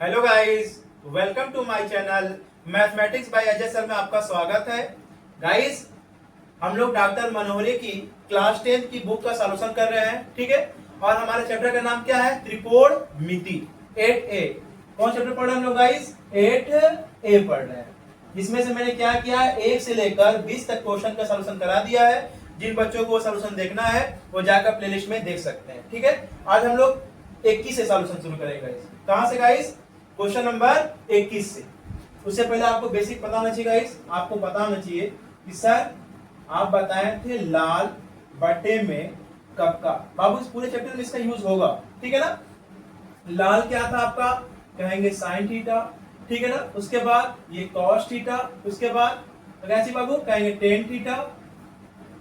Hello guys, welcome to my channel mathematics by Ajay sir में आपका स्वागत है। गाइस, हम लोग डॉक्टर मनोहरी की क्लास 10 की बुक का सॉल्यूशन कर रहे हैं, ठीक है। और हमारे चैप्टर का नाम क्या है? त्रिकोणमिति 8A। कौन चैप्टर पढ़ रहे हैं हम लोग गाइस? 8A पढ़ रहे हैं। जिसमें से मैंने क्या किया, 1 से लेकर 20 तक क्वेश्चन का सॉल्यूशन करा दिया है। जिन बच्चों को वो सॉल्यूशन देखना है वो जाकर प्लेलिस्ट में देख सकते हैं, ठीक है। आज हम लोग 21 से सॉल्यूशन शुरू करेंगे गाइस। कहां से गाइस? क्वेश्चन नंबर 21 से। उससे पहले आपको बेसिक पता होना चाहिए गाइस। आपको पता होना चाहिए कि सर आप बताए थे लाल बटे में कब का। बाबू इस पूरे चैप्टर में इसका यूज होगा, ठीक है ना। लाल क्या था आपका? कहेंगे साइन थीटा, ठीक है ना। उसके बाद ये कॉस थीटा, उसके बाद कैसी बाबू? कहेंगे टेन थीटा,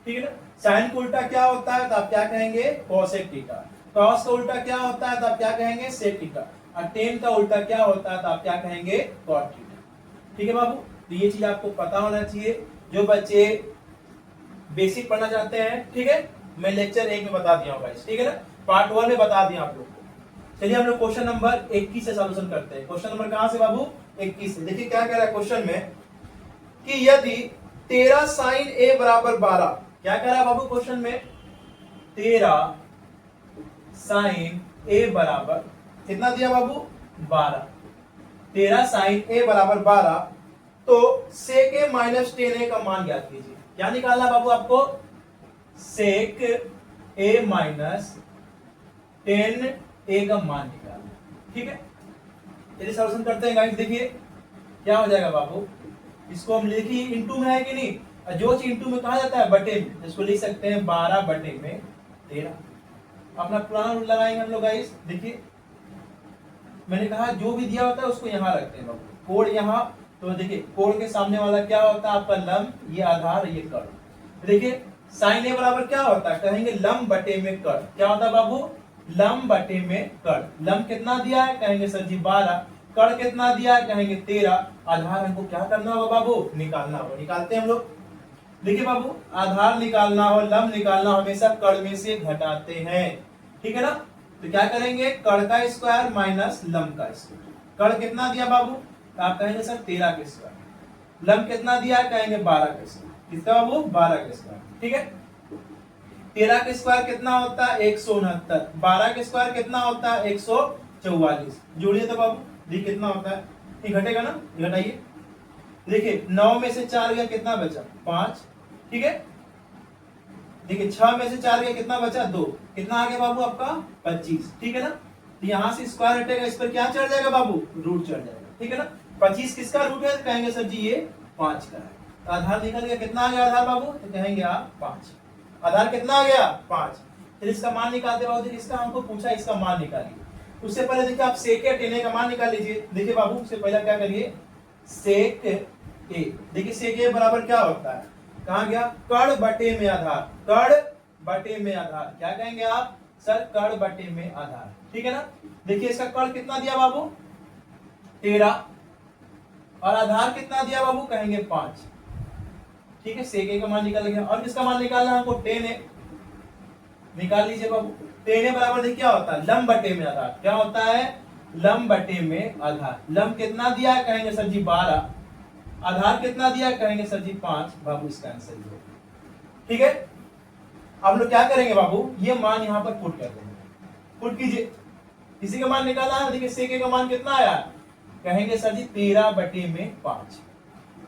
ठीक है ना। साइन का उल्टा क्या होता है तो आप क्या कहेंगे? Cosec theta. कॉस का उल्टा क्या होता है तो आप क्या कहेंगे? Sec theta. और टेन का उल्टा क्या होता है तो आप क्या कहेंगे? कॉट थीटा, ठीक है बाबू। तो ये चीज आपको पता होना चाहिए। जो बच्चे बेसिक पढ़ना चाहते हैं, ठीक है, मैं लेक्चर 1 में बता दिया हूँ गाइस, ठीक है ना। पार्ट 1 में बता दिया आप लोग को। चलिए हम लोग क्वेश्चन नंबर 21 से सॉल्यूशन करते हैं। क्वेश्चन नंबर कहां से बाबू? 21 से। देखिए क्या कह रहा है क्वेश्चन में कि यदि 13 साइन ए बराबर 12, क्या कह रहा है बाबू क्वेश्चन में? 13 साइन ए बराबर कितना दिया बाबू? 12। 13 साइन ए बराबर 12, तो सेक ए माइनस 10 ए का मान ज्ञात कीजिए। क्या निकालना बाबू आपको? सेक ए माइनस 10 ए का मान निकालना, ठीक है। चलिए सॉल्यूशन करते हैं गाइस। देखिए क्या हो जाएगा बाबू। इसको हम लिखिए इंटू में है कि नहीं, और जो चीज इंटू में कहा जाता है बटे में, इसको लिख सकते हैं 12 बटे में 13। अपना पुराना रूल लगाएंगे हम लोग गाइस। देखिए मैंने कहा जो भी दिया होता है उसको यहाँ रखते हैं बाबू, कोण यहाँ। तो देखिए कोण के सामने वाला क्या होता है आपका? लंब, ये आधार, ये कर्ण। देखिए साइन ए बराबर क्या होता है? कहेंगे लंब बटे में कर्ण। क्या होता है बाबू? लंब बटे में कर्ण। लंब कितना दिया है? कहेंगे सर जी 12। कर्ण कितना दिया है? कहेंगे 13। आधार हमको क्या करना होगा बाबू? निकालना होगा। निकालते हैं हम लोग। देखिए बाबू, आधार निकालना हो, लंब निकालना हो, हमेशा कर्ण में से घटाते हैं, ठीक है ना। तो क्या करेंगे? कर्ण का स्क्वायर माइनस लंब का स्क्वायर। कर्ण कितना दिया बाबू? तो आप कहेंगे सर 13 के स्क्वायर। लंब कितना दिया है? कहेंगे 12 के स्क्वायर। किसका बाबू? 12 के स्क्वायर, ठीक है। 13 के स्क्वायर कितना होता है? 169। 12 के स्क्वायर कितना होता है? 144। जोड़िए तो बाबू, देखिए कितना होता है। ये घटेगा ना, घटाइए। देखिए 9 में से 4 गया, कितना बचा? 5, ठीक है। देखिए 6 में से 4 गया, कितना बचा? 2। कितना आ गया बाबू आपका? 25, ठीक है ना। तो यहां से स्क्वायर हटेगा, इस पर क्या चढ़ जाएगा बाबू? रूट चढ़ जाएगा, ठीक है ना। 25 किसका रूट है? कहेंगे सर जी ये 5 का है। तो आधार निकल गया। कितना आ गया आधार बाबू? तो कहेंगे आप 5। आधार कितना आ गया? 5। फिर इसका मान निकालते बाबू। देखिए इसका हमको पूछा, इसका मान निकालिए। उससे पहले देखिए आप सेक या टेन का मान निकाल लीजिए। देखिए बाबू उससे पहले क्या करिए? सेक ए। देखिए सेक ए बराबर क्या होता है? कहा गया? कर्ण बटे में आधार। कर्ण बटे में आधार क्या कहेंगे आप? सर कर्ण बटे में आधार, ठीक है ना। देखिए इसका कर्ण कितना दिया बाबू? 13। और आधार कितना दिया बाबू? कहेंगे 5, ठीक है। सेक ए का मान निकाल गया। और किसका मान निकालना है हमको? 10 ए। निकाल लीजिए बाबू। 10 ए बराबर देखिए क्या होता है? लंब बटे में आधार। क्या होता है? लंब बटे में आधार। लंब कितना दिया है? कहेंगे सर जी 12। आधार कितना दिया? कहेंगे सर जी 5। बाबू इसका आंसर ये होगा, ठीक है। अब लोग क्या करेंगे बाबू? ये मान यहां पर पुट कर देंगे। पुट कीजिए। इसी का मान निकाला है। देखिए सेक ए का मान कितना आया? कहेंगे सर जी 13 बटे में 5।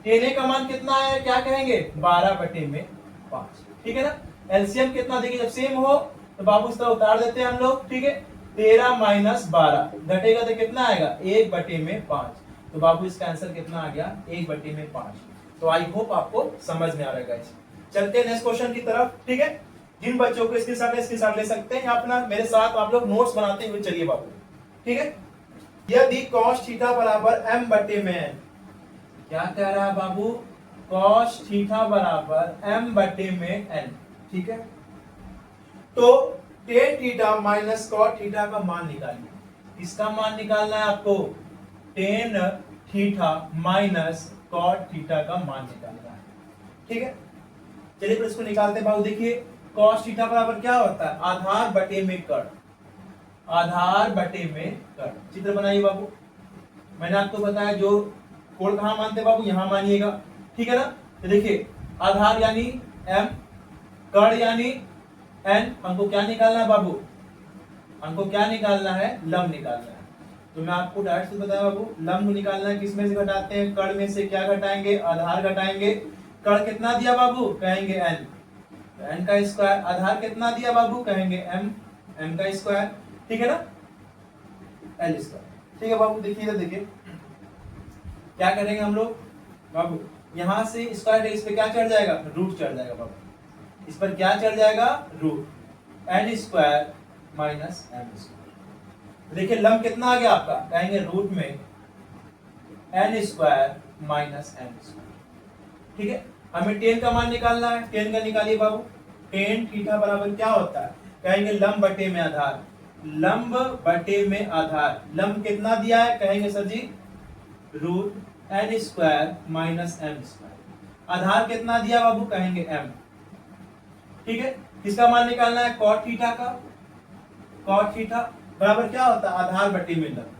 टेन ए का मान कितना आया? क्या कहेंगे? 12 बटे में 5, ठीक है ना। एलसीएम कितना? देखिए जब सेम हो तो बाबू इस तरह उतार देते हैं हम लोग, ठीक है। 13 माइनस 12 घटेगा तो कितना आएगा? 1 बटे में 5। तो बाबू इसका आंसर कितना आ गया? 1 बटे में 5। तो आई होप आपको समझ में आ रहा है। चलते हैं नेक्स्ट क्वेश्चन की तरफ, ठीक है। जिन बच्चों को स्क्रीनशॉट ले सकते हैं अपना मेरे साथ आप लोग नोट्स बनाते हुए चलिए बाबू, ठीक है। यदि cos थीटा बराबर m बटे में n, क्या कह रहा है बाबू? cos थीटा बराबर m बटे में n, ठीक है। तो tan theta minus cot theta का मान निकालिए। इसका मान निकालना है आपको। tan theta minus cot theta का मान निकालना है, ठीक है। चलिए फिर इसको निकालते हैं बाबू। देखिए cos थीटा बराबर क्या होता है? आधार बटे में कर्ण। आधार बटे में कर्ण। चित्र बनाइए बाबू। मैंने आपको बताया जो कोण कहाँ मानते हैं बाबू, यहाँ मानिएगा, ठीक है ना। तो देखिए आधार यानी m, कर्ण यानी n, हमको क्या निकालना है बाबू, हमको क्या निकालना है, लंब निकालना है। तो मैं आपको डायरेक्ट से बताया बाबू, लंब निकालना है, किसमें से घटाते हैं, कर्ण में से क्या घटाएंगे, आधार घटाएंगे। कर्ण कितना दिया बाबू, कहेंगे n, तो n का स्क्वायर। आधार कितना दिया बाबू, कहेंगे m, m का स्क्वायर, ठीक है ना, l स्क्वायर, ठीक है बाबू। देखिए देखिए क्या करेंगे हम लोग बाबू, यहां से स्क्वायर इस पे क्या चढ़ जाएगा, रूट चढ़ जाएगा बाबू, इस पर क्या चढ़ जाएगा, root, n square minus m square. देखिए लंब कितना आ गया आपका, कहेंगे रूट में n square minus m square, ठीक है। हमें टेन का मान निकालना है, टेन का निकालिए बाबू। टेन थीटा बराबर क्या होता है, कहेंगे लंब बटे में आधार, लंब बटे में आधार। लंब कितना दिया है, कहेंगे sir ji root n square minus m square. आधार कितना दिया बाबू, कहेंगे m, ठीक है। किसका मान निकालना है, cot थीटा का। cot थीटा बराबर क्या होता है, आधार बटे में लंब,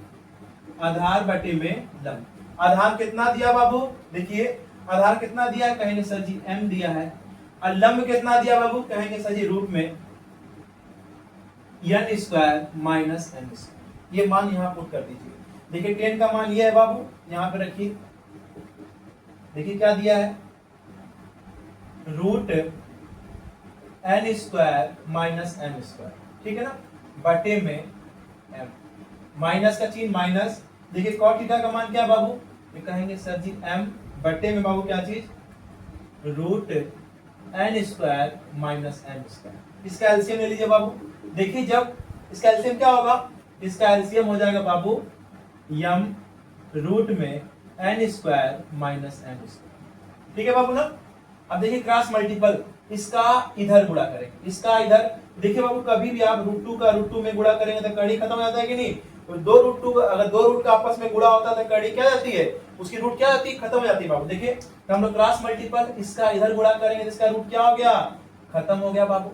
आधार बटे में लंब। आधार कितना दिया बाबू, देखिए आधार कितना दिया है, कहेंगे सर जी m दिया है। और लंब कितना दिया बाबू, कहेंगे सर जी रूट में n square minus m square. ये मान यहाँ पुट कर दीजिए। देखिए टेन का मान ये है बाबू, यहाँ पे रखिए, देखिए क्या दिया है, root n square minus m square, ठीक है ना, बटे में m, माइनस का चिन्ह माइनस। देखिए cot थीटा का मान क्या है बाबू, ये कहेंगे सर जी m, बटे में बाबू क्या चीज, root n square minus m square. इसका एलसीएम ले लीजिए बाबू। देखिए जब इसका एलसीएम क्या होगा, इसका एलसीएम हो जाएगा बाबू m रूट में n square minus m square, ठीक है बाबू ना। अब देखिए क्रॉस मल्टीपल, इसका इधर गुणा करेंगे, इसका इधर। देखिए बाबू कभी भी आप रूट 2 का रूट 2 में गुणा करेंगे तो कड़ी खत्म हो जाता है कि नहीं। तो दो रूट 2, अगर दो रूट का आपस में गुणा होता है तो कड़ी क्या जाती है, उसकी रूट क्या जाती है, खत्म हो जाती है बाबू। देखिए तो हम लोग क्रॉस मल्टीपल, इसका इधर गुणा करेंगे तो इसका रूट क्या हो गया, खत्म हो गया बाबू।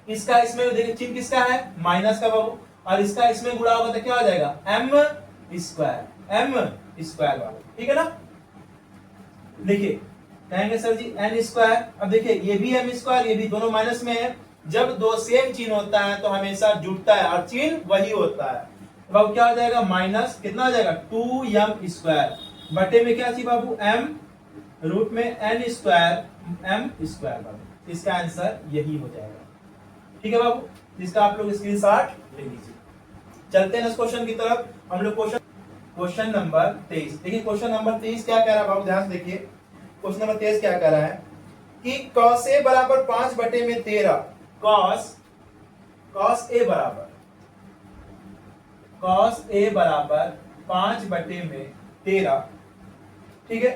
इसका इसमें देखिए चिन्ह किसका है, माइनस का बाबू, और इसका इसमें गुणा होगा तो क्या हो जाएगा, m स्क्वायर बाबू, ठीक है ना। देखिए कहेंगे सर जी n स्क्वायर। अब देखिए ये भी m स्क्वायर, ये भी दोनों माइनस में है। जब दो सेम चिन्ह होता है तो हमेशा जुड़ता है और चिन्ह वही होता है। बाबू क्या हो जाएगा, माइनस कितना हो जाएगा 2m स्क्वायर, बटे में क्या चाहिए बाबू, m, रूट में n स्क्वायर m स्क्वायर बाबू। इसका आंसर यही हो जाएगा, ठीक है बाबू। जिसका आप लोग स्क्रीनशॉट ले लीजिए। चलते हैं इस क्वेश्चन की तरफ। हम लोग क्वेश्चन नंबर 23। देखिए क्वेश्चन नंबर 23 क्या कह रहा है बाबू, ध्यान से देखिए। क्वेश्चन नंबर 23 क्या कह रहा है कि cos a बराबर 5 बटे में 13, cos a बराबर 5 बटे में 13, ठीक है।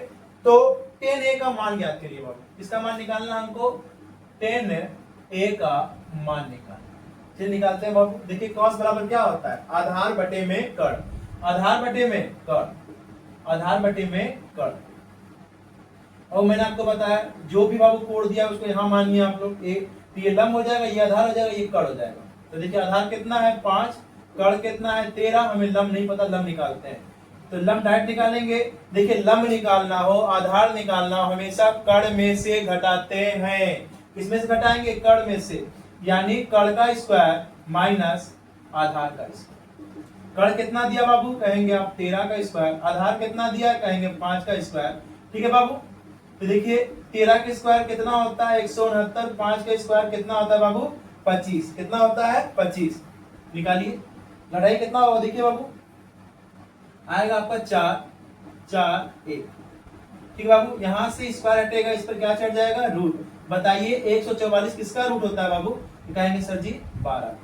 तो tan a का मान ज्ञात करिए बाबू। इसका मान निकालना हमको, tan a का मान निकालना। चलिए निकालते हैं बाबू। देखिए cos बराबर क्या होता है, आधार बटे में कर्ण, आधार बटे में कर्ण, आधार बटे में कर्ण। और मैंने आपको बताया जो भी बाबू कोण दिया है उसको यहाँ मानिए आप लोग। तो ये लंब हो जाएगा, ये आधार हो जाएगा, ये कर्ण हो जाएगा। तो देखिए आधार कितना है 5, कर्ण कितना है 13, हमें लंब नहीं पता, लंब निकालते हैं। तो लंब डायरेक्ट निकालेंगे। देखिए लंब निकालना हो, आधार निकालना हो, हमेशा कर्ण में से घटाते हैं। किसमें से घटाएंगे, कर्ण में से, यानी कर्ण का स्क्वायर माइनस आधार का स्क्वायर। कर्ण कितना दिया बाबू, कहेंगे आप 13 का स्क्वायर। आधार कितना दिया, कहेंगे 5 का स्क्वायर, ठीक है बाबू। तो देखिए 13 का स्क्वायर कितना होता है 169, 5 का स्क्वायर कितना होता है बाबू 25, कितना होता है 25। निकालिए लड़ाई कितना होगा, देखिए बाबू आएगा आपका 4, 4 1, ठीक है बाबू। यहां से स्क्वायर हटेगा, इस पर क्या चढ़ जाएगा, रूट। बताइए 144 किसका रूट होता है बाबू, कहेंगे सर जी 12।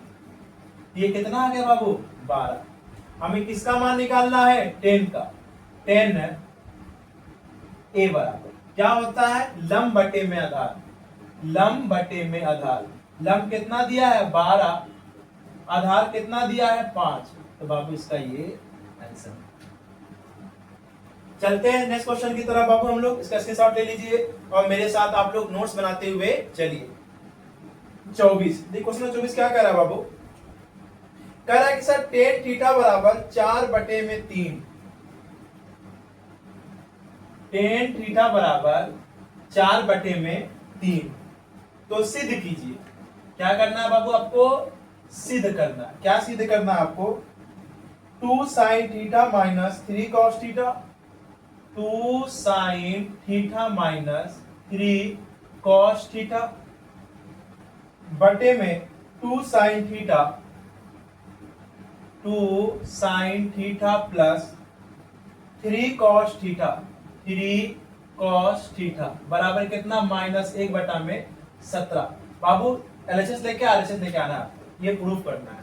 ये कितना आ गया बाबू 12। हमें किसका मान निकालना है, 10 का। 10 a बराबर क्या होता है, लंब बटे में आधार, लंब बटे में आधार। लंब कितना दिया है 12, आधार कितना दिया है 5। तो बाबू इसका ये आंसर। चलते हैं नेक्स्ट क्वेश्चन की तरफ बाबू। हम लोग इसका स्क्रीनशॉट ले लीजिए और मेरे साथ आप लोग नोट्स बनाते हुए चलिए। 24 देखिए क्वेश्चन 24 क्या कह रहा है बाबू, कह रहा है कि सर tan थीटा बराबर 4 बटे में 3, टेन थीटा बराबर 4/3। तो सिद्ध कीजिए। क्या करना है बाबू आपको? सिद्ध करना है। क्या सिद्ध करना है आपको? 2 sin theta minus 3 cos theta, 2 sin theta minus 3 cos theta बटे में 2 sin theta, 2 sin theta plus 3 cos theta, 3 cos theta बराबर कितना? -1/17। बाबू एलएचएस लेके आरएचएस लेके आना है, ये प्रूफ करना है।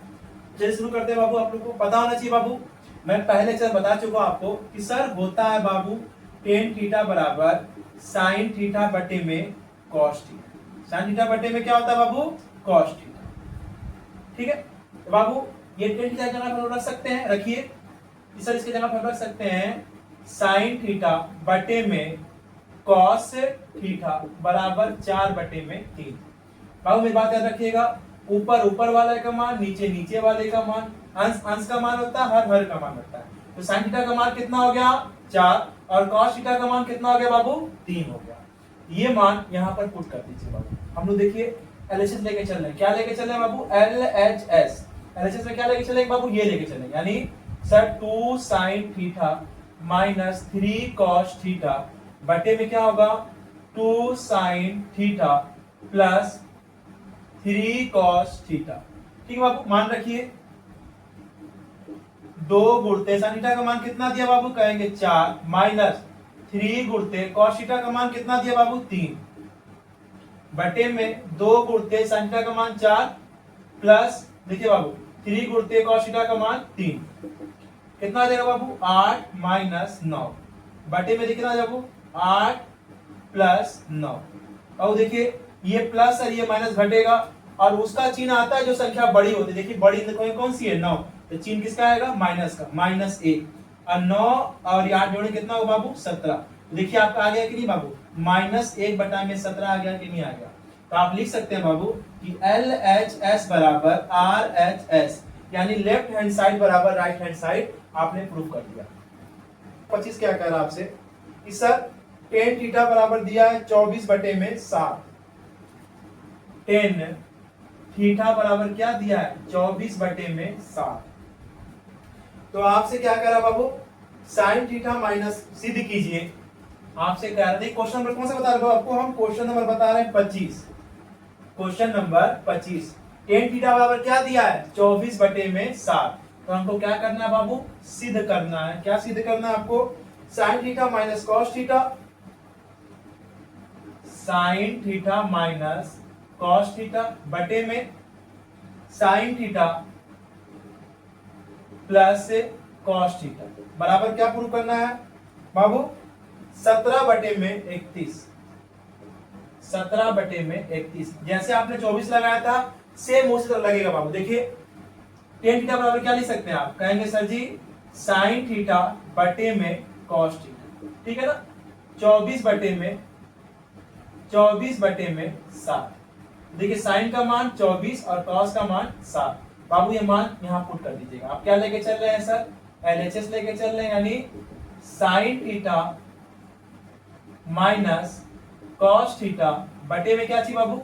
चलिए शुरू करते हैं बाबू। आप लोग को पता होना चाहिए बाबू, मैं पहले लेक्चर बता चुका हूं आपको कि सर होता है बाबू टेन थीटा बराबर साइन थीटा बटे में कॉस थीटा। साइन थीटा बटे में क्या होता है बाबू? Cos theta. ठीक है तो बाबू ये टेन थीटा जगह पर रख सकते हैं, रखिए सर इसके जगह पर रख सकते हैं साइन थीटा बटे में कॉस थीटा बराबर 4/3। बाबू मेरी बात याद रखिएगा, ऊपर ऊपर वाले का मान, नीचे नीचे वाले का मान, अंश अंश का मान होता है, हर हर का मान होता है। तो साइन थीटा का मान कितना हो गया? 4, और कॉस थीटा का मान कितना हो गया बाबू? 3 हो गया। ये मान यहाँ पर पुट कर दीजिए बाबू। हम लोग देखिए एलएचएस लेके चल रहे हैं। क्या लेके चल रहे हैं बाबू? एलएचएस। एलएचएस में क्या लेके चलेंगे बाबू? ये लेके चलेंगे, यानी sir 2 sin theta minus 3 cos theta बटे में क्या होगा? 2 sin theta plus 3 cos theta. ठीक है बाबू, मान रखिए 2 गुणते sin थीटा का मान कितना दिया बाबू? कहेंगे 4 माइनस 3 गुणते cos थीटा का मान कितना दिया बाबू? 3 बटे में 2 गुणते sin थीटा का मान 4 प्लस देखिए बाबू 3 गुणते cos थीटा का मान 3 कितना आ जाएगा बाबू? 8 माइनस 9 बटे में कितना आ जाएगा बाबू? 8 प्लस 9। अब देखिए ये प्लस और ये माइनस घटेगा और उसका चिन्ह आता है जो संख्या बड़ी होती है। देखिए बड़ी कौन सी है? 9। तो चिन्ह किसका आएगा? माइनस का, -1। और 9 और 8 जोड़े कितना होगा बाबू? 17। देखिए आपका आ गया कि नहीं बाबू? -1/17 आ गया कि नहीं आ गया? तो आप लिख सकते हैं बाबू कि LHS बराबर RHS, यानी लेफ्ट हैंड साइड बराबर राइट हैंड साइड आपने प्रूफ कर दिया। 25 क्या कह रहा है आपसे कि सर टेन थीटा बराबर दिया है 24/7। टेन थीटा बराबर क्या दिया है? 24/7। तो आपसे क्या कह रहा बाबू? साइन थीटा माइनस, सिद्ध कीजिए। आपसे कह रहा है, क्वेश्चन नंबर कौन सा बता रहे हो आपको? हम क्वेश्चन नंबर बता रहे हैं 25। क्वेश्चन नंबर 25 टेन थीटा बराबर क्या दिया है? 24/7। तो हमको क्या करना है बाबू? सिद्ध करना है। क्या सिद्ध करना है आपको? Sign theta minus cos theta, sign theta minus cos theta बटे में sign theta plus cos theta बराबर क्या प्रूव करना है बाबू? 17/31। 17/31। जैसे आपने 24 लगाया था सेम उसी तरह लगेगा बाबू। देखिए टेन थीटा बराबर क्या लिख सकते हैं आप? कहेंगे सर जी साइन थीटा बटे में कॉस थीटा। ठीक है ना? 24/7। देखिए साइन का मान 24 और कॉस का मान 7। बाबू ये मान यहां पुट कर दीजिएगा। आप क्या लेके चल रहे हैं सर? एलएचएस लेके चल रहे हैं, यानी sine theta minus cos theta बटे में क्या चाहिए बाबू?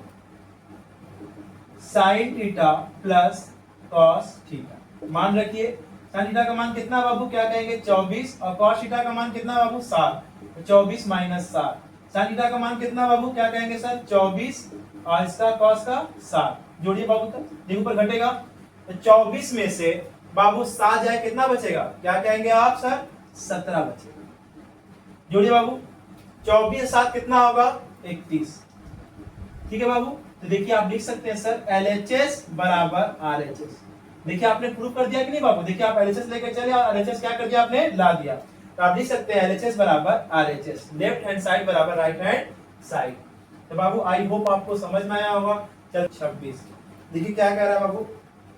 Sine theta plus cos theta. मान रखिए साइन थीटा का मान कितना बाबू? क्या कहेंगे? 24, और कॉस थीटा का मान कितना बाबू? 7। तो 24 माइनस 7। साइन थीटा का मान कितना बाबू? क्या कहेंगे सर? 24 और इसका कॉस का 7। जोड़िए बाबू तक, देखो ऊपर घटेगा। तो 24 में से बाबू 7 जाए कितना बचेगा? क्या कहेंगे आप सर? 17 बचेगा। जोड़िए बाबू, 24 7 कितना होगा? 31। ठीक है बाबू? तो देखिए आप लिख सकते हैं सर LHS बराबर RHS। देखिए आपने प्रूफ कर दिया कि नहीं बाबू? देखिए आप LHS लेकर चले और RHS क्या कर दिया आपने? ला दिया। तो आप लिख सकते हैं LHS बराबर RHS, लेफ्ट हैंड साइड बराबर राइट हैंड साइड। तो बाबू आई होप आपको समझ में आया होगा। चल 26 देखिए क्या कह रहा है बाबू?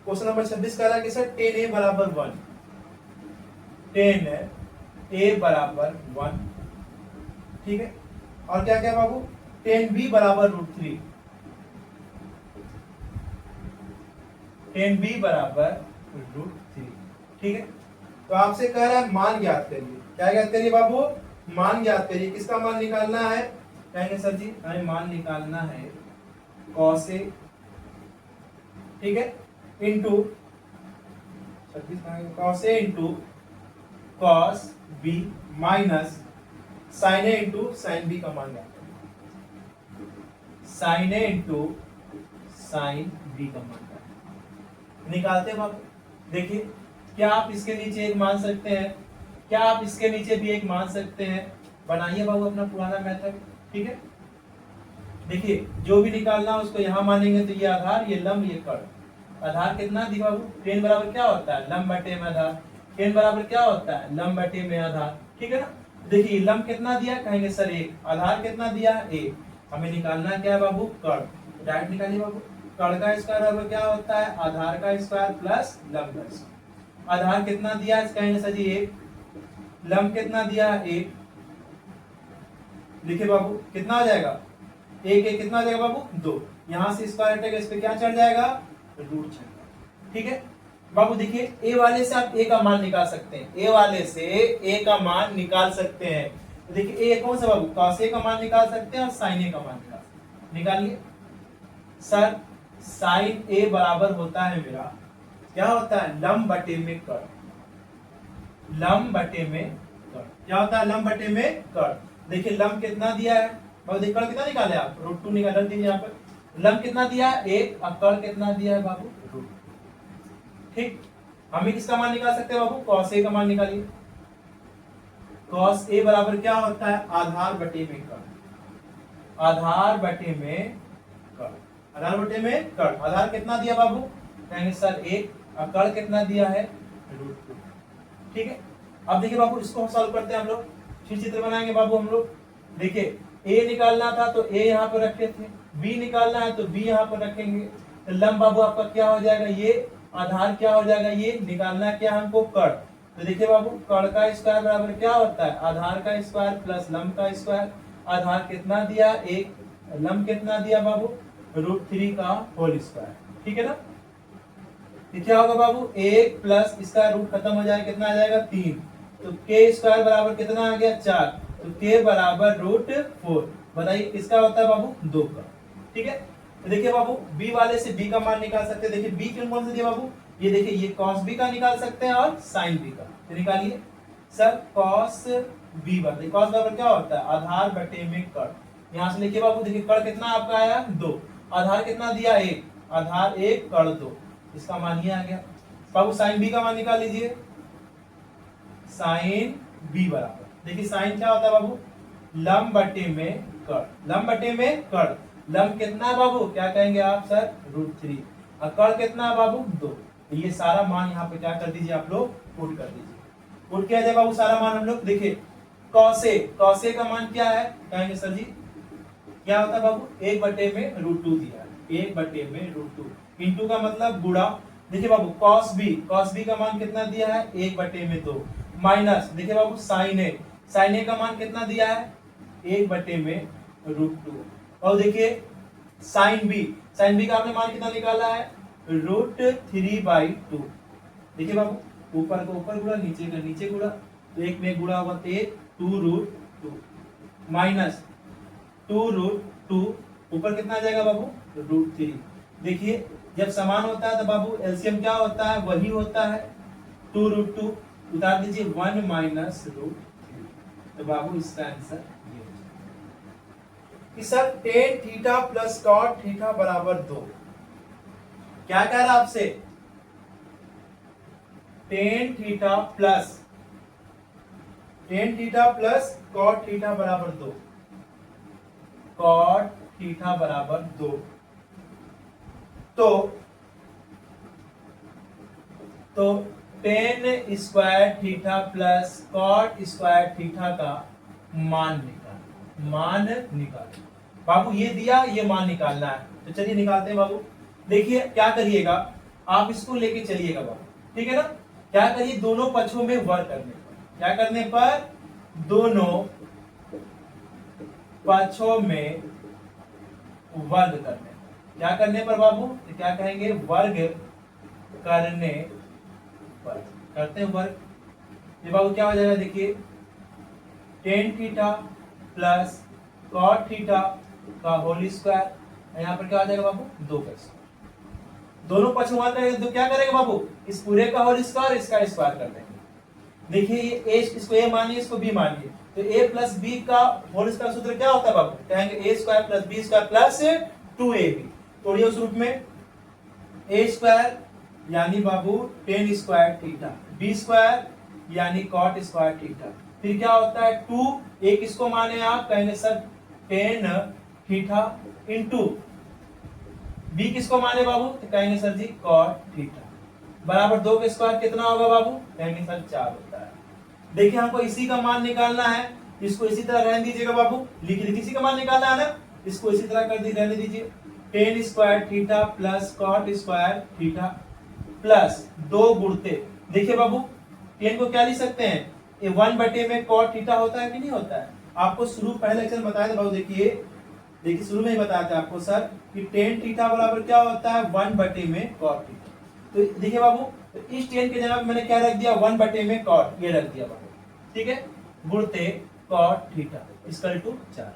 क्वेश्चन नंबर 26 कह रहा है कि सर 10A बराबर 1। 10A बराबर 1। ठीक है, और क्या क्या बाबू? 10B बराबर √3। 10B बराबर √3। ठीक है, तो आपसे कह रहा है मान ज्ञात करिए। क्या ज्ञात करिए बाबू? मान ज्ञात करिए। किसका मान निकालना है? कहेंगे सर जी हमें मान निकालना है कॉस ए, ठीक है, into cos A into cos B minus sine A into sine B का मान ज्ञात करिए। Sine A into sine B का मान निकालते हैं बाबू। देखिए क्या आप इसके नीचे एक मान सकते हैं? क्या आप इसके नीचे भी एक मान सकते हैं? बनाइए बाबू अपना पुराना मेथड, ठीक है। देखिए जो भी निकालना है उसको यहाँ मानेंगे तो ये आधार, ये लंब, ये कर्ण। आधार कितना दिया बाबू? टेन बराबर क्या होता है? लंब बटे में आधार। टेन बराबर क्या होता है? लंब बटे में आधार, ठीक है ना। देखिए लंब कितना दिया? कहेंगे सर एक। आधार कितना दिया? एक। हमें निकालना क्या है बाबू? कर्ण। डायरेक्ट निकालिए बाबू। कर्ण का स्क्वायर बराबर क्या होता है? आधार का स्क्वायर प्लस लंब का स्क्वायर। आधार कितना दिया है? कहेंगे सर जी एक। लंब कितना दिया है? एक। लिखिए बाबू कितना हो जाएगा? एक एक कितना हो जाएगा बाबू? दो। यहां से स्क्वायर हटेगा, इस पे क्या चढ़ जाएगा? रूट चढ़ जाएगा, ठीक है बाबू। देखिए ए वाले से आप ए का मान निकाल सकते हैं। ए वाले से ए का मान निकाल सकते हैं। तो देखिए ए कौन सा बाबू? कॉस ए का मान निकाल सकते हैं और साइन ए का मान निकाल सकते हैं। निकालिए सर। साइन ए बराबर होता है मेरा, क्या होता है? लंब बटे में कर्ण। लंब बटे में कर्ण क्या होता है? लंब बटे में कर्ण। देखिए लंब कितना दिया है बाबू? देखिए कर्ण कितना निकाले आप? रूट टू निकाल दीजिए यहाँ पर। लंब कितना दिया है? एक। और कर्ण कितना दिया है बाबू? रूट। ठीक, हम किसका मान निकाल सकते हैं बाबू? कॉस ए का मान निकालिए। कॉस ए बराबर क्या होता है? आधार बटे में कर्ण। आधार बटे में कर्ण। आधार बटे में कर्ण। आधार कितना दिया बाबू? कहेंगे सर एक। और कर्ण कितना दिया है? रूट टू, ठीक है। अब देखिए बाबू इसको सॉल्व करते हैं हम लोग। फिर चित्र बनाएंगे बाबू हम लोग। देखिए ए निकालना था तो ए यहाँ पर रखे थे, बी निकालना है तो बी यहाँ पर रखेंगे। तो लंब बाबू आपका क्या हो जाएगा? ये। आधार क्या हो जाएगा? ये। निकालना क्या हमको? कर्ण। तो देखिए बाबू कर्ण का स्क्वायर बराबर क्या होता है? आधार का स्क्वायर प्लस लंब का स्क्वायर। आधार कितना दिया? एक। लंब कितना दिया बाबू? रूट थ्री का होल स्क्वायर, ठीक है ना। ये क्या होगा बाबू? एक प्लस इसका रूट खत्म हो जाएगा, कितना आ जाएगा? तीन। तो के स्क्वायर बराबर कितना आ गया? चार। तो के बराबर रूट फोर। बताइए किसका होता है बाबू? दो का, ठीक है। तो देखिए बाबू बी वाले से बी का मान निकाल सकते हैं। देखिए बी कौन से दिया बाबू? ये देखिए ये कॉस बी का निकाल सकते हैं और साइन बी का। तो निकालिए सर। कॉस बी बराबर, कॉस बराबर क्या होता है? आधार बटे में कर्ण। यहाँ से लिखिए बाबू। देखिए कर्ण कितना आपका आया? दो। आधार कितना दिया? एक। आधार एक, कर्ण दो। इसका मान ये आ गया बाबू। साइन बी का मान निकाल लीजिए। साइन बी बराबर, देखिए साइन क्या होता है बाबू? लंब बटे में कर्ण। लंब बटे में कर्ण। लंब कितना है बाबू? क्या कहेंगे आप सर? Root three. और कर्ण कितना है बाबू? दो। तो ये सारा मान यहाँ पे क्या कर दीजिए आप लोग? पुट कर दीजिए। पुट किया जाए बाबू सारा मान हम लोग। देखिए कॉसे, कॉसे का मान क्या है? कहेंगे सर जी क्या होता है बाबू? एक बटे में रूट टू दिया है। एक बटे में रूट टू। इंटू का मतलब गुणा। देखिए बाबू कॉस बी, कॉस बी का मान कितना दिया है? एक बटे में दो। माइनस देखिए बाबू साइन ए, साइन ए का मान कितना दिया है? एक बटे में रूट टू। और देखिए साइन बी, साइन बी का आपने मान कितना निकाला है? Root three by two. देखिए बाबू ऊपर को ऊपर गुणा, नीचे का नीचे गुणा। तो एक में गुणा होगा तो एक, two root two minus two root two. ऊपर कितना आ जाएगा बाबू? Root three. देखिए जब समान होता है तो बाबू एलसीएम क्या होता है? वही होता है। टू रूट टू उतार दीजिए, वन माइनस रूट थ्री। तो बाबू इसका आंसर ये हो जाएगा कि sir tan theta plus cot theta बराबर दो। क्या कह रहा आपसे? Tan theta plus cot theta बराबर दो। कॉट थीटा बराबर दो। तो tan square theta plus cot square theta का मान निकाल बाबू। ये दिया, ये मान निकालना है। तो चलिए निकालते हैं बाबू। देखिए क्या करिएगा आप, इसको लेके चलिएगा बाबू, ठीक है ना। क्या करिए? दोनों पक्षों में वर्ग करने पर, क्या करने पर? दोनों पक्षों में वर्ग करने पर। क्या करने पर बाबू? तो क्या कहेंगे? वर्ग करने पर। करते हैं वर्ग। ये बाबू क्या हो जाएगा? देखिए tan theta plus cot theta का होल स्क्वायर। यहाँ पर क्या आ जाएगा बाबू, 2 का स्क्वायर। दोनों पक्ष गुणा करेंगे तो क्या करेंगे बाबू, इस पूरे का होल स्क्वायर इसका स्क्वायर कर देंगे। देखिए ये a इसको a मानिए, इसको b मानिए, तो a प्लस b का होल स्क्वायर सूत्र क्या होता है बाबू, कहेंगे a square plus b square plus 2ab। तोड़िए उस रूप में, a स्क्वायर यानी बाबू tan square theta, b square यानी कॉट स्क्वायर थीटा, फिर क्या होता है 2, a किसको माने आप, कहेंगे sir tan theta into b किसको माने बाबू, तो कहेंगे सर जी कॉट थीटा बराबर 2 का स्क्वायर कितना होगा बाबू, कहेंगे सर 4 होता है। देखिए हमको इसी का मान निकालना है, इसको इसी तरह रहने दीजिएगा बाबू, लिख लीजिए, इसी का मान निकालना है ना, इसको इसी तरह कर दी रहने दीजिए। Tan square theta plus cot square theta plus 2 गुणते, देखिए बाबू टेन को क्या लिख सकते हैं, ये 1 बटे में कॉट थीटा होता है कि नहीं होता है। आपको शुरू पहले लेक्चर में बताया था बाबू, देखिए शुरू में ही बताया था आपको सर कि टेन थीटा बराबर क्या होता है, 1 बटे में कॉट थीटा। तो देखिए बाबू, तो इस टेन के जगह मैंने क्या रख दिया, 1 बटे में कॉट, ये रख दिया बाबू, ठीक है, गुणते कॉट थीटा इक्वल टू 4।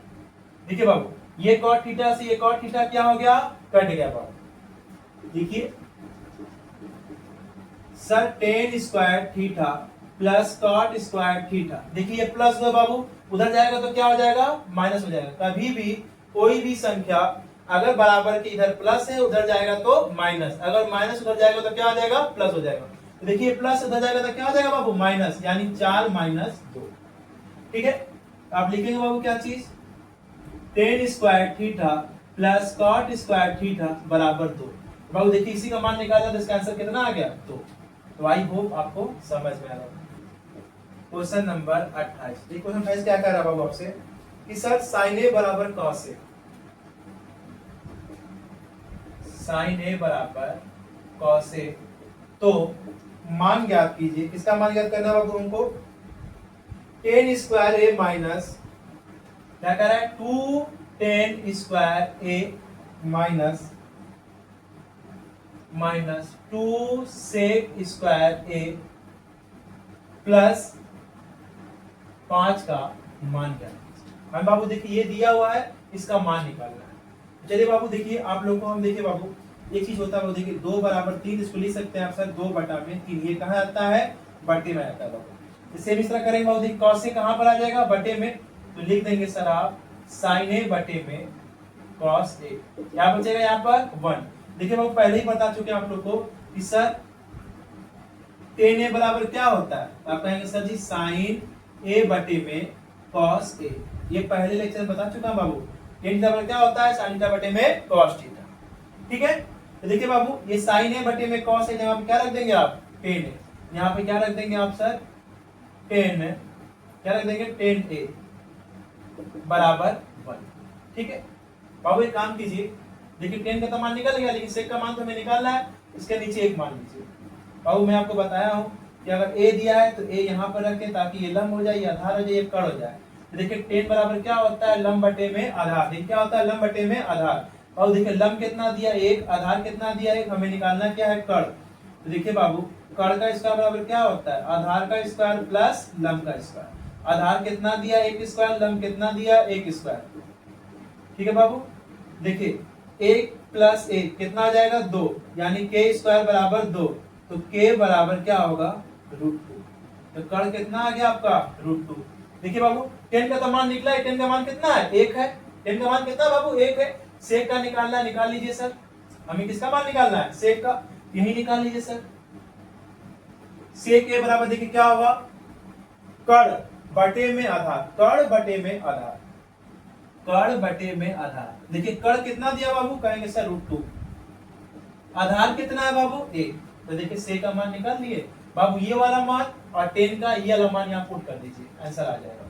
देखिए बाबू ये कॉट थीटा से ये कॉट थीटा क्या हो गया, कट गया बाबू। देखिए sir tan square theta plus cot square theta, देखिए ये प्लस हुआ बाबू, उधर जाएगा तो क्या हो जाएगा, माइनस हो जाएगा। कभी भी कोई भी संख्या अगर बराबर के इधर प्लस है उधर जाएगा तो माइनस, अगर माइनस उधर जाएगा तो क्या हो जाएगा, प्लस हो जाएगा। तो देखिए प्लस उधर जाएगा तो क्या हो जाएगा बाबू, माइनस, यानी 4 माइनस 2, ठीक है। आप लिखेंगे बाबू क्या चीज, tan square theta plus cot square theta बराबर 2। बाबू देखिए इसी का मान निकाला तो इसका आंसर कितना आ गया, 2। तो आई होप आपको समझ में आ रहा है। क्वेश्चन नंबर 28, क्वेश्चन 28 क्या कह रहा है बाबू आपसे कि सर साइन ए बराबर कॉस ए, साइन ए बराबर कॉस ए, तो मान ज्ञात कीजिए। किसका मान ज्ञात करना है बाबू हमको, टेन स्क्वायर ए माइनस क्या कह रहा है, 2 टेन स्क्वायर ए माइनस 2 सेक स्क्वायर ए प्लस 5 का मान ज्ञात। हम बाबू देखिए ये दिया हुआ है, इसका मान निकालना है। चलिए बाबू देखिए आप लोग को हम देखिए बाबू एक चीज होता है बाबू, देखिए 2 बराबर 3 इसको लिख सकते हैं आप सर 2 बटा में 3, ये कहाँ आता है, बटे में आता है बाबू। इससे इस तरह करेंगे बाबू, देखिए कॉस ए कहाँ पर आ जाएगा, बटे में, तो लिख देंगे सर आप साइन ए बटे में कॉस ए, क्या बचेगा यहाँ पर 1। देखिए बाबू पहले ही बता चुके हैं आप लोग को कि सर टेन ए बराबर क्या होता है, आप कहेंगे सर जी साइन ए बटे में कॉस ए, ये पहले लेक्चर में बता चुका हूं बाबू। टेन बराबर क्या होता है, साइन थीटा बटे में कॉस थीटा, ठीक है। तो देखिए बाबू ये साइन ए बटे में कॉस ए, यहाँ पे क्या रख देंगे आप, टेन ए, यहाँ पे क्या रख देंगे आप सर, टेन, क्या रख देंगे, टेन ए बराबर 1, ठीक है। बाबू एक काम कीजिए, देखिए टेन का तो मान निकल गया, लेकिन सेक का मान तो हमें निकालना है, इसके नीचे एक मान लीजिए। बाबू मैं आपको बताया हूं कि अगर ए दिया है तो ए यहाँ पर रखें ताकि ये लंब हो जाए, ये आधार हो जाए, ये कड़ हो जाए। तो देखिए टेन बराबर क्या होता है, लंब बटे में आधार, देखिए क्या होता है, लंब बटे में आधार। और देखिए लंब कितना दिया, 1, आधार कितना दिया, 1, हमें निकालना क्या है, कड़। तो देखिए बाबू कड़ का स्क्वायर बराबर क्या होता है, आधार का स्क्वायर प्लस लंब का स्क्वायर। आधार कितना दिया, 1 स्क्वायर, लंब कितना दिया, 1 स्क्वायर, ठीक है बाबू। देखिए 1 प्लस 1 कितना आ जाएगा, 2, यानी के स्क्वायर बराबर 2, तो के बराबर क्या होगा, √2। तो कड़ कितना आ गया आपका, √2। देखिए बाबू 10 का तो मान निकला है, 10 का मान कितना है, 1 है, 10 का मान कितना बाबू, 1 है। सेक का निकालना है, निकाल लीजिए सर, हमें किसका मान निकालना है, सेक का, यही निकाल लीजिए सर। सेक के बराबर देखिए क्या होगा, कड़ बटे में आधार, कड़ बटे में आधार, कड़ बटे में आधार। देखिए कड़ कितना दिया बाबू, कहेंगे सर √2, आधार कितना है बाबू, 1, तो देखिए सेक का मान निकाल लिए बाबू, ये वाला मान और 10 का ये वाला मान यहाँ पुट कर दीजिए, आंसर आ जाएगा।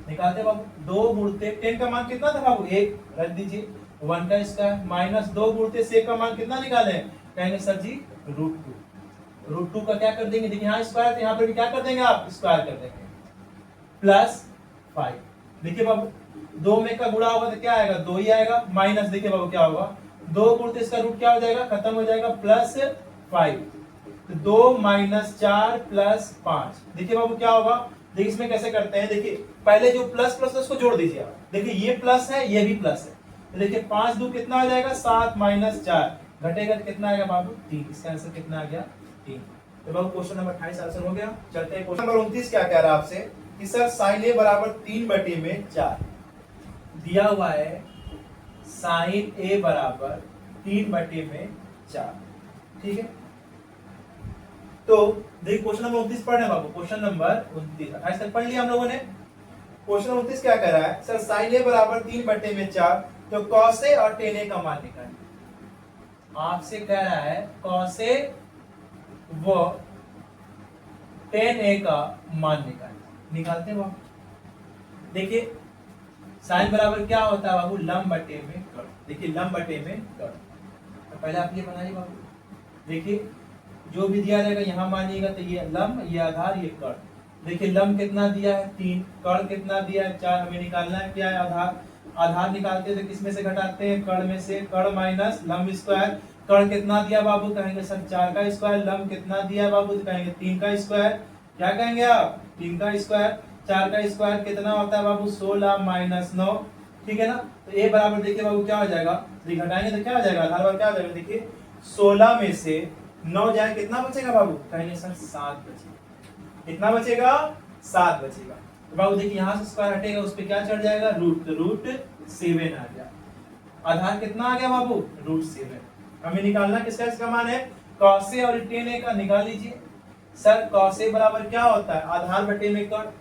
निकालते बाबू, 2 गुणते 10 का मान कितना था बाबू, 1, रख दीजिए, 1 का स्क्वायर माइनस 2 गुणते सेक का मान कितना निकाले, कहेंगे सर जी √2। √2 का क्या कर देंगे, देखिए यहाँ स्क्वायर तो यहाँ पर भी क्या कर देंगे आप, स्क्वायर कर देंगे, प्लस 5। देखिए बाबू 2 में का गुणा होगा तो क्या आएगा, 2 ही आएगा, माइनस देखिए बाबू क्या होगा, 2 गुणते इसका रूट क्या हो जाएगा, खत्म हो जाएगा, प्लस 5। तो 2 - 4 + 5, देखिए बाबू क्या होगा, देखिए इसमें कैसे करते हैं, देखिए पहले जो प्लस प्लस है उसको जोड़ दीजिए आप। देखिए ये प्लस है, ये भी प्लस है, तो देखिए 5 2 कितना हो जाएगा 7 माइनस 4 घटेगा तो कितना आएगा बाबू 3। इसका आंसर कितना आ गया 3। तो बाबू क्वेश्चन नंबर 28 आंसर हो गया। चलते हैं क्वेश्चन नंबर 29। क्या कह रहा है आपसे कि सर साइन ए बराबर 3/4 दिया हुआ है, साइन ए बराबर 3/4, ठीक है। तो देखिए क्वेश्चन नंबर 29 पढ़ रहे हैं बाबू, क्वेश्चन नंबर 29 28 तक पढ़ लिया हम लोगों ने। क्वेश्चन 29 क्या कह रहा है, सर साइन ए बराबर 3/4, तो कॉस ए और टेन ए का मान निकालिए। आपसे कह रहा है कॉस ए व टेन ए का मान निकालिए। निकालते हैं बाबू। देखिए साइन बराबर क्या होता है बाबू, लंब बटे में कर्ण। देखिए लंब बटे में कर्ण, तो पहले आप ये बनाइए बाबू। देखिए जो भी दिया रहेगा यहाँ मानिएगा, तो ये लंब, ये आधार, ये कर्ण। देखिए लंब कितना दिया है 3, कर्ण कितना दिया है 4, हमें निकालना है क्या है आधार। आधार निकालते हैं तो किसमें से घटाते हैं, कर्ण में से। कर्ण माइनस लंब स्क्वायर, कर्ण कितना दिया बाबू, कहेंगे सर 4 का स्क्वायर। लंब कितना दिया बाबू, तो कहेंगे 3 का स्क्वायर। क्या कहेंगे आप, 3 का स्क्वायर। 4 का स्क्वायर कितना होता है बाबू 16 माइनस 9, ठीक है ना। तो ए बराबर देखिए बाबू क्या हो जाएगा, घटाएंगे तो क्या हो जाएगा, आधार पर क्या हो जाएगा, देखिए 16 में से 9 जाए कितना बचेगा बाबू, कहेंगे सर 7 बचेगा। कितना बचेगा, 7 बचेगा। तो बाबू देखिए यहाँ से स्क्वायर हटेगा, उस पर क्या चढ़ जाएगा, रूट, तो रूट 7 आ गया। आधार कितना आ गया बाबू, रूट 7। हमें निकालना किसका, इसका मान है cos A और tan A का। निकाल लीजिए। सर cos A बराबर क्या होता है, आधार बटे में कर्ण।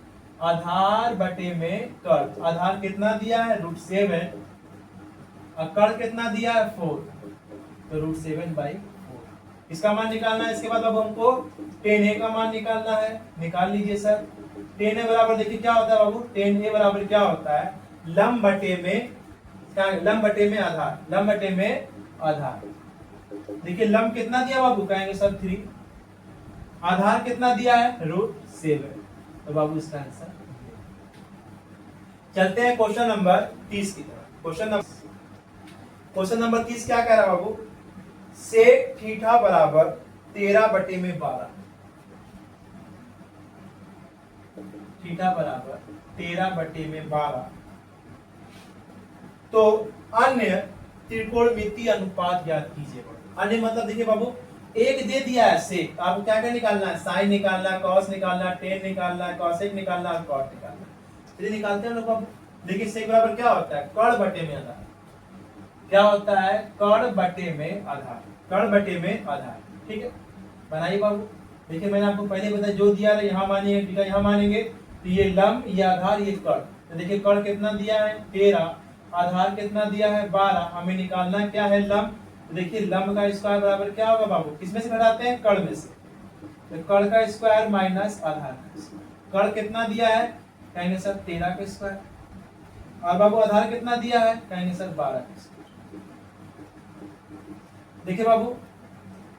आधार बटे में कर्ण, आधार कितना दिया है रूट 7 और कर्ण कितना दिया है 4, तो रूट 7/4 इसका मान निकालना है। इसके बाद अब हमको tan A का मान निकालना है। निकाल लीजिए सर। tan A बराबर देखिए क्या होता है बाबू, tan A बराबर क्या होता है, लंब बटे में क्या, लंब बटे में आधार, लंब बटे में आधार। देखिए लंब कितना दिया बाबू, कहेंगे सर 3, आधार कितना दिया है रूट 7, तो बाबू इसका आंसर। चलते हैं क्वेश्चन नंबर 30 की तरफ। क्वेश्चन नंबर 30 क्या कह रहा है बाबू, सेक थीटा बराबर 13/12, थीटा बराबर 13/12, तो अन्य त्रिकोणमितीय अनुपात ज्ञात कीजिए। अन्य मतलब देखिए बाबू, एक दे दिया है सेक, आपको क्या क्या निकालना है, साइन निकालना है, कॉस निकालना है, टेन निकालना है, कॉसेक निकालना है, कॉट निकालना है। चलिए निकालते हैं लोग बाबू। देखिए सेक बराबर क्या होता है, कर्ण बटे में आधार। क्या होता है, कर्ण बटे में आधार, कर्ण बटे में आधार, ठीक है। बनाइए बाबू। देखिए मैंने आपको पहले बताया, जो दिया है यहाँ मानिएगा, ठीक है, यहाँ मानेंगे, तो ये लंब, ये आधार, ये कर्ण। तो देखिए कर्ण कितना दिया है 13, आधार कितना दिया है 12, हमें निकालना क्या है लंब। तो देखिए लंब का स्क्वायर बराबर क्या होगा बाबू, किसमें से घटाते हैं, कर्ण में से। तो कर्ण का स्क्वायर माइनस आधार का स्क्वायर। कर्ण कितना दिया है, कहेंगे सर 13 का स्क्वायर, और बाबू आधार कितना दिया है, कहेंगे सर 12 का स्क्वायर। देखिए बाबू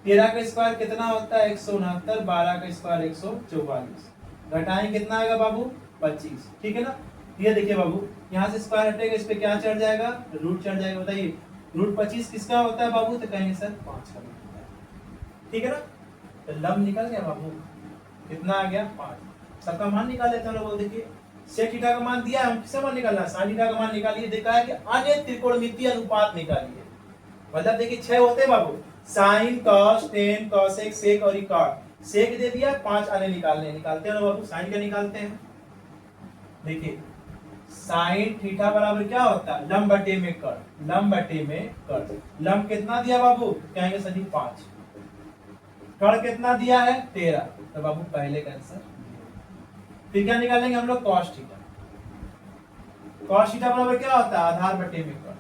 13 का स्क्वायर कितना होता है 169, 12 का स्क्वायर 144, घटाएं कितना आएगा बाबू 25, ठीक है ना। ये देखिए बाबू यहाँ से स्क्वायर हटेगा, इस पे क्या चढ़ जाएगा, रूट चढ़ जाएगा। बताइए रूट 25 किसका होता है बाबू, तो कहेंगे सर 5 का होता है, ठीक है ना। तो लंब निकल गया बाबू, कितना आ गया 5। सबका मान निकाल लेते हैं लोग। देखिए सेक थीटा का मान दिया है, हम किसका मान निकालना है, साइन थीटा का मान निकालिए। देखा है कि अन्य त्रिकोणमितीय अनुपात निकालिए। मतलब देखिए 6 होते हैं बाबू, साइन, कॉस, टेन, कॉसेक, सेक और कॉट। सेक दे दिया, 5 अन्य निकालने, निकालते हैं ना बाबू। साइन का निकालते हैं। देखिए साइन थीटा बराबर क्या होता है, लंब बटे में कर्ण, लंब बटे में कर्ण। लंब कितना दिया बाबू, कहेंगे सभी 5, कर्ण कितना दिया है 13, तो बाबू पहले का आंसर। फिर क्या निकालेंगे हम लोग, कॉस थीटा। कॉस थीटा बराबर क्या होता है, आधार बटे में कर्ण,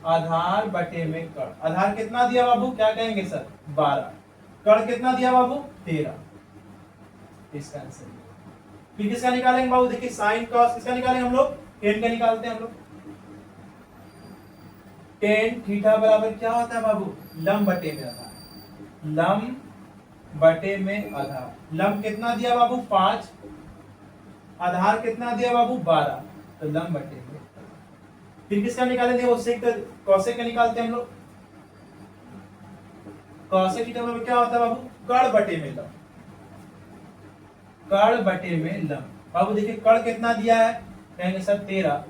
आधार बटे में कर्ण। आधार कितना दिया बाबू, क्या कहेंगे सर 12, कर्ण कितना दिया बाबू 13, इसका आंसर। फिर किसका निकालेंगे बाबू, देखिए साइन कॉस किसका निकालेंगे हम लोग, टेन का निकालते हैं हम लोग। टेन थीटा बराबर क्या होता है बाबू, लंब बटे में आधार, लंब बटे में आधार। लंब कितना दिया बाबू 5, आधार कितना दिया बाबू 12, तो लंब बटे में। फिर किसका निकालेंगे, वो सेक कॉसेक का निकालते हैं हम लोग। कॉसेक थीटा बराबर क्या होता है बाबू, कर्ण बटे में लंब, कर्ण बटे में लंब। बाबू देखिए कर्ण कितना दिया है, कहेंगे सर 13,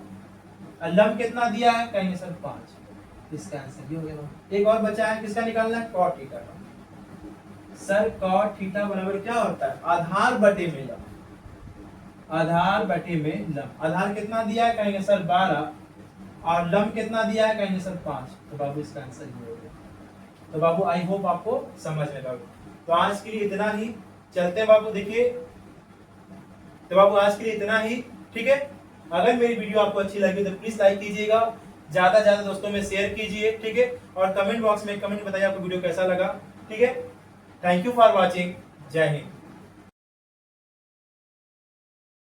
और लंब कितना दिया है, कहेंगे सर 5। इसका आंसर ये हो गया। एक और बचा है, किसका निकालना है, कॉट थीटा का। सर कॉट थीटा बराबर क्या होता है, आधार बटे में लंब। आधार बटे में लंब, आधार कितना दिया है, कहेंगे सर 12, और लंब कितना दिया है, कहेंगे सर 5। तो बाबू इसका आंसर ये हो गया। तो बाबू आई होप आपको समझ में बाबू। तो आज के लिए इतना ही, चलते हैं बाबू। देखिए तो बाबू आज के लिए इतना ही, ठीक है। अगर मेरी वीडियो आपको अच्छी लगी तो प्लीज लाइक कीजिएगा, ज्यादा ज्यादा दोस्तों में शेयर कीजिए, ठीक है। और कमेंट बॉक्स में कमेंट बताइए आपको वीडियो कैसा लगा, ठीक है। Thank you for watching. जय हिंद।